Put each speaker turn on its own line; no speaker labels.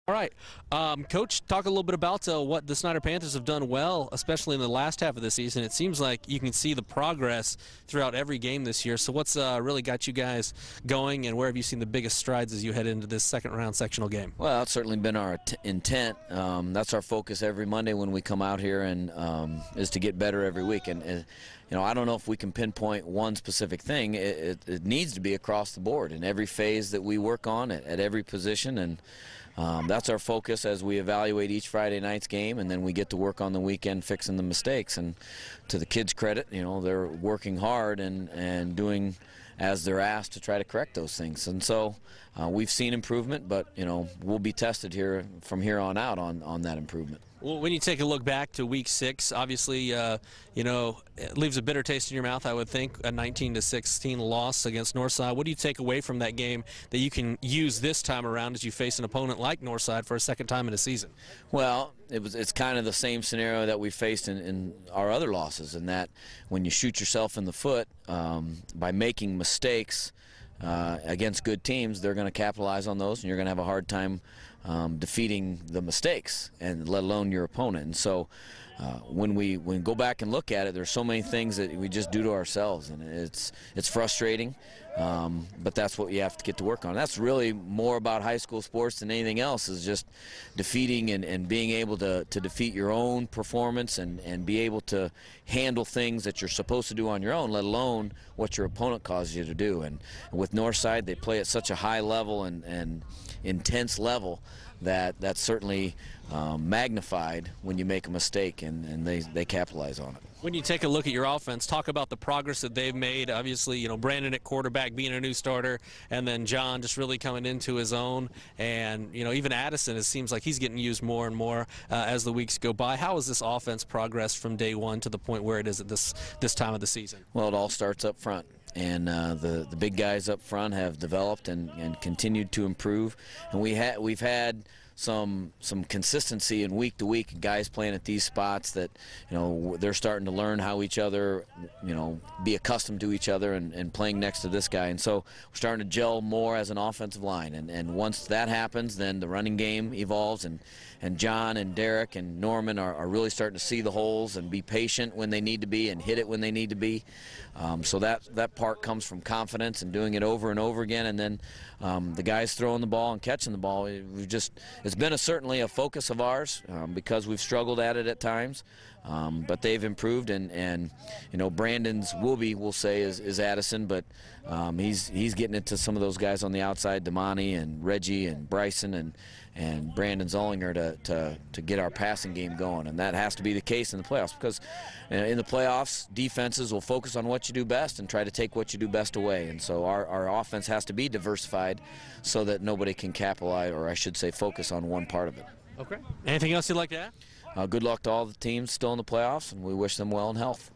All right. Coach, talk a little bit about what the Snider Panthers have done well, especially in the last half of the season. It seems like you can see the progress throughout every game this year. So what's really got you guys going, and where have you seen the biggest strides as you head into this second-round sectional game?
Well, that's certainly been our intent. That's our focus every Monday when we come out here, and is to get better every week. And I don't know if we can pinpoint one specific thing. It needs to be across the board in every phase that we work on at every position, and that's our focus as we evaluate each Friday night's game, and then we get to work on the weekend fixing the mistakes. And to the kids' credit, they're working hard and doing as they're asked to try to correct those things. And so we've seen improvement, but we'll be tested here from here on out on that improvement.
Well, when you take a look back to Week 6, obviously, it leaves a bitter taste in your mouth, I would think, a 19-16 loss against Northside. What do you take away from that game that you can use this time around as you face an opponent like Northside for a second time in a season?
Well, it's kind of the same scenario that we faced in our other losses, in that when you shoot yourself in the foot by making mistakes against good teams, they're going to capitalize on those, and you're going to have a hard time defeating the mistakes, and let alone your opponent. And so when we go back and look at it, there's so many things that we just do to ourselves, and it's frustrating, but that's what you have to get to work on. That's really more about high school sports than anything else, is just defeating and being able to defeat your own performance and be able to handle things that you're supposed to do on your own, let alone what your opponent causes you to do. And with Northside, they play at such a high level and intense level that's certainly magnified when you make a mistake, and they capitalize on it.
When you take a look at your offense, talk about the progress that they've made. Obviously, Brandon at quarterback being a new starter, and then John just really coming into his own. And, even Addison, it seems like he's getting used more and more as the weeks go by. How has this offense progressed from day one to the point where it is at this time of the season?
Well, it all starts up front. And the big guys up front have developed and continued to improve. And we've had some consistency in week to week, guys playing at these spots that they're starting to learn how each other be accustomed to each other and playing next to this guy. And so we're starting to gel more as an offensive line, and once that happens, then the running game evolves, and John and Derek and Norman are really starting to see the holes and be patient when they need to be and hit it when they need to be. So that part comes from confidence and doing it over and over again, and then the guys throwing the ball and catching the ball. It's been certainly a focus of ours because we've struggled at it at times, but they've improved, and Brandon's we'll say is Addison, but he's getting into some of those guys on the outside, Damani and Reggie and Bryson and Brandon Zollinger to get our passing game going. And that has to be the case in the playoffs, because in the playoffs, defenses will focus on what you do best and try to take what you do best away. And so our offense has to be diversified so that nobody can capitalize, or I should say focus on one part of it.
Okay. Anything else you'd like to add?
Good luck to all the teams still in the playoffs, and we wish them well in health.